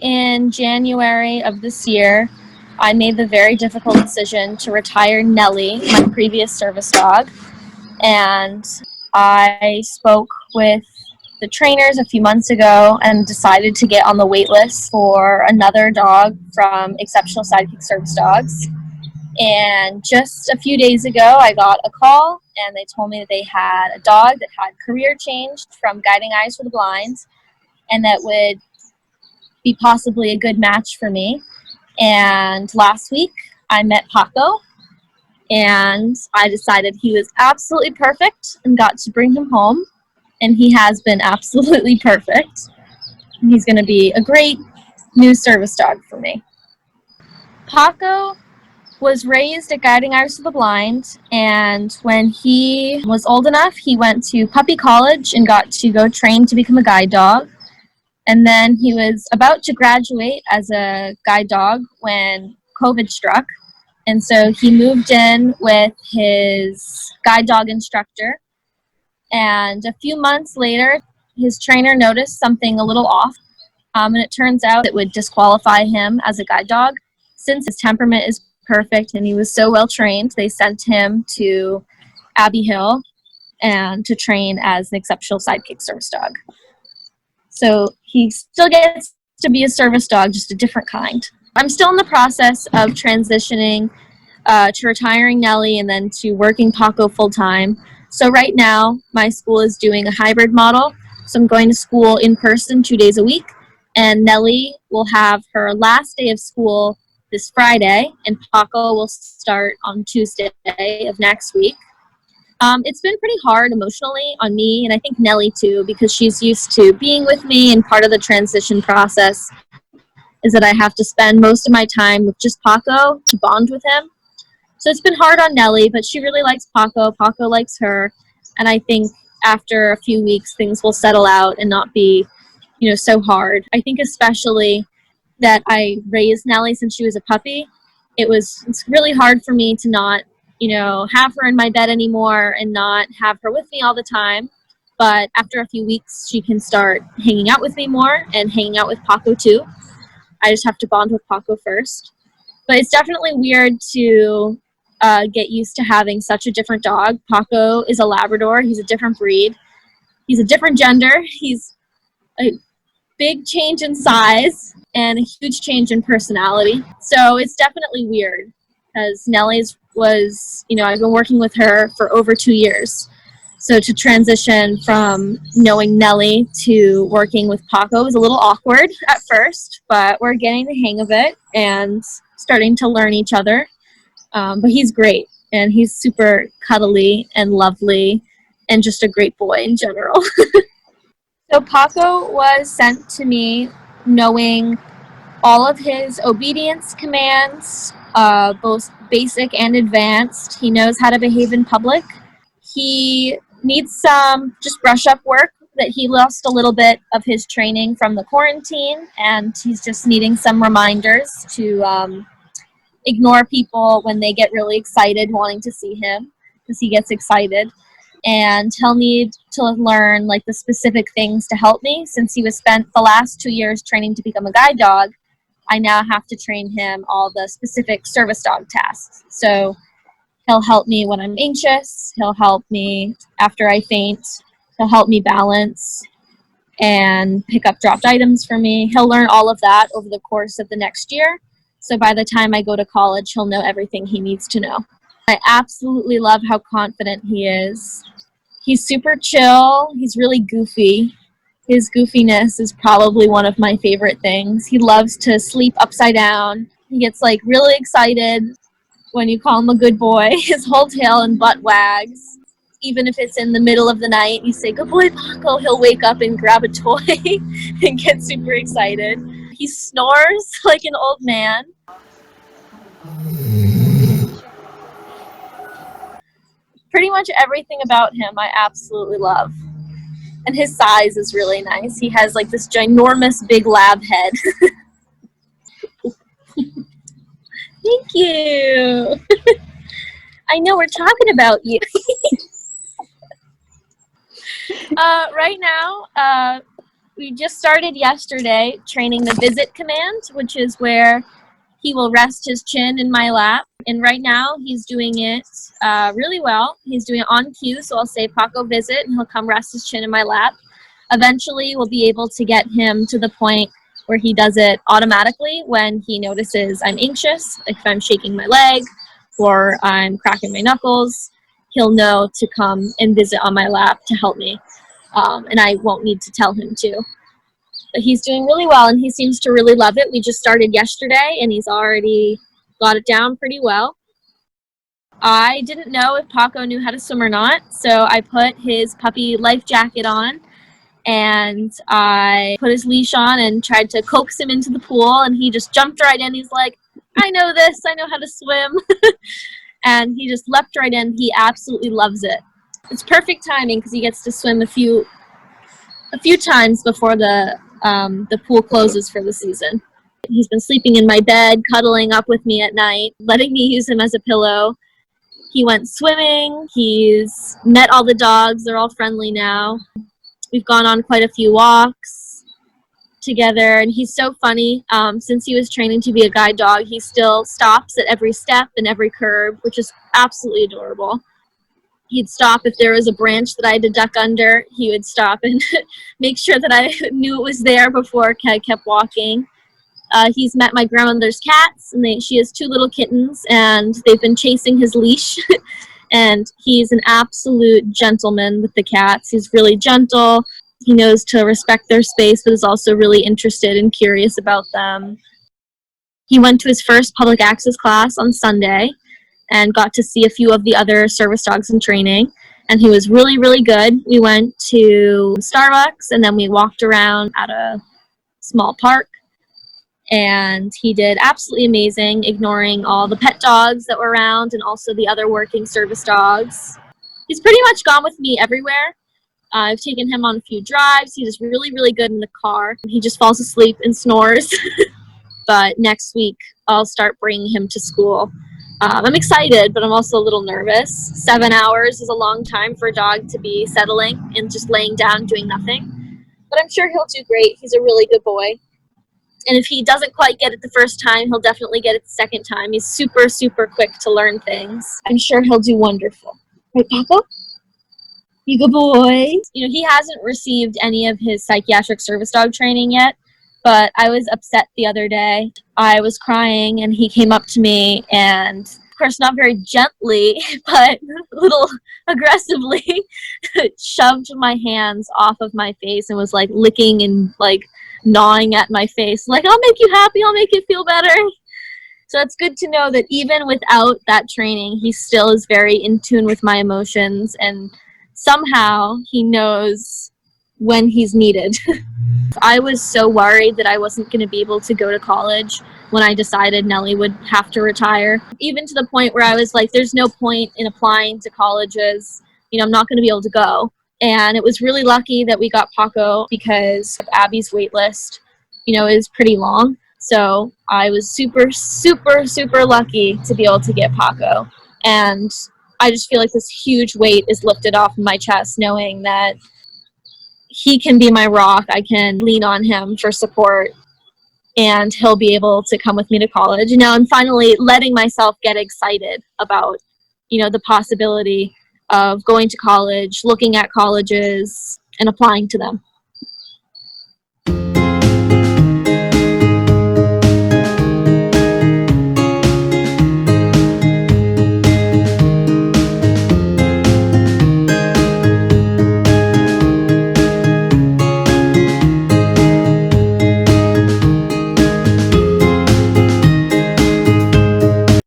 in January of this year, I made the very difficult decision to retire Nelly, my previous service dog. And I spoke with the trainers a few months ago and decided to get on the wait list for another dog from Exceptional Sidekick Service Dogs. And just a few days ago, I got a call, and they told me that they had a dog that had career changed from Guiding Eyes for the Blind, and that would be possibly a good match for me. And last week, I met Paco, and I decided he was absolutely perfect and got to bring him home. And he has been absolutely perfect. He's going to be a great new service dog for me. Paco was raised at Guiding Eyes for the Blind, and when he was old enough, he went to puppy college and got to go train to become a guide dog. And then he was about to graduate as a guide dog when COVID struck. And so he moved in with his guide dog instructor. And a few months later, his trainer noticed something a little off. And it turns out it would disqualify him as a guide dog. Since his temperament is perfect and he was so well trained, they sent him to Abbey Hill and to train as an Exceptional Sidekick service dog. So he still gets to be a service dog, just a different kind. I'm still in the process of transitioning to retiring Nelly and then to working Paco full-time. So right now, my school is doing a hybrid model. So I'm going to school in person 2 days a week, and Nelly will have her last day of school this Friday, and Paco will start on Tuesday of next week. It's been pretty hard emotionally on me, and I think Nelly too, because she's used to being with me, and part of the transition process is that I have to spend most of my time with just Paco to bond with him. So it's been hard on Nelly, but she really likes Paco. Paco likes her, and I think after a few weeks, things will settle out and not be, so hard. I think especially that I raised Nelly since she was a puppy. It's really hard for me to not, have her in my bed anymore and not have her with me all the time. But after a few weeks, she can start hanging out with me more and hanging out with Paco too. I just have to bond with Paco first. But it's definitely weird to get used to having such a different dog. Paco is a Labrador. He's a different breed. He's a different gender. He's a big change in size and a huge change in personality. So it's definitely weird because Nelly's was, I've been working with her for over 2 years. So to transition from knowing Nelly to working with Paco was a little awkward at first, but we're getting the hang of it and starting to learn each other. But he's great, and he's super cuddly and lovely and just a great boy in general. So Paco was sent to me knowing all of his obedience commands, both basic and advanced. He knows how to behave in public. He needs some just brush up work, that he lost a little bit of his training from the quarantine, and he's just needing some reminders to ignore people when they get really excited wanting to see him, because he gets excited. And he'll need to learn the specific things to help me. Since he was spent the last 2 years training to become a guide dog, I now have to train him all the specific service dog tasks. So he'll help me when I'm anxious. He'll help me after I faint. He'll help me balance and pick up dropped items for me. He'll learn all of that over the course of the next year. So by the time I go to college, he'll know everything he needs to know. I absolutely love how confident he is. He's super chill. He's really goofy. His goofiness is probably one of my favorite things. He loves to sleep upside down. He gets really excited when you call him a good boy. His whole tail and butt wags. Even if it's in the middle of the night, you say, "Good boy, Paco," he'll wake up and grab a toy and get super excited. He snores like an old man. Pretty much everything about him I absolutely love. And his size is really nice. He has this ginormous big lab head. Thank you. I know, we're talking about you. Right now, We just started yesterday training the visit command, which is where he will rest his chin in my lap. And right now he's doing it really well. He's doing it on cue, so I'll say Paco visit, and he'll come rest his chin in my lap. Eventually we'll be able to get him to the point where he does it automatically when he notices I'm anxious, like if I'm shaking my leg or I'm cracking my knuckles. He'll know to come and visit on my lap to help me, and I won't need to tell him to. But he's doing really well, and he seems to really love it. We just started yesterday, and he's already got it down pretty well. I didn't know if Paco knew how to swim or not, so I put his puppy life jacket on, and I put his leash on and tried to coax him into the pool, and he just jumped right in. He's like, I know this, I know how to swim. And he just leapt right in. He absolutely loves it. It's perfect timing because he gets to swim a few times before the pool closes for the season. He's been sleeping in my bed, cuddling up with me at night, letting me use him as a pillow. He went swimming. He's met all the dogs. They're all friendly now. We've gone on quite a few walks together, and he's so funny. Since he was training to be a guide dog, he still stops at every step and every curb, which is absolutely adorable. He'd stop if there was a branch that I had to duck under. He would stop and make sure that I knew it was there before I kept walking. He's met my grandmother's cats, and she has 2 little kittens, and they've been chasing his leash. And he's an absolute gentleman with the cats. He's really gentle. He knows to respect their space, but is also really interested and curious about them. He went to his first public access class on Sunday and got to see a few of the other service dogs in training, and he was really, really good. We went to Starbucks, and then we walked around at a small park, and he did absolutely amazing, ignoring all the pet dogs that were around and also the other working service dogs. He's pretty much gone with me everywhere. I've taken him on a few drives. He's really, really good in the car. He just falls asleep and snores. But next week, I'll start bringing him to school. I'm excited, but I'm also a little nervous. 7 hours is a long time for a dog to be settling and just laying down doing nothing. But I'm sure he'll do great. He's a really good boy. And if he doesn't quite get it the first time, he'll definitely get it the second time. He's super, super quick to learn things. I'm sure he'll do wonderful. Right, Paco? You good boy. You know, he hasn't received any of his psychiatric service dog training yet, but I was upset the other day. I was crying, and he came up to me and, of course, not very gently, but a little aggressively shoved my hands off of my face and was like licking and like gnawing at my face, like, I'll make you happy, I'll make you feel better. So it's good to know that even without that training, he still is very in tune with my emotions, and somehow he knows when he's needed. I was so worried that I wasn't going to be able to go to college when I decided Nelly would have to retire, even to the point where I was like, there's no point in applying to colleges. You know, I'm not going to be able to go. And it was really lucky that we got Paco because Abby's wait list, you know, is pretty long. So I was super, super, super lucky to be able to get Paco. And I just feel like this huge weight is lifted off my chest, knowing that he can be my rock. I can lean on him for support, and he'll be able to come with me to college. And now I'm finally letting myself get excited about, you know, the possibility of going to college, looking at colleges, and applying to them.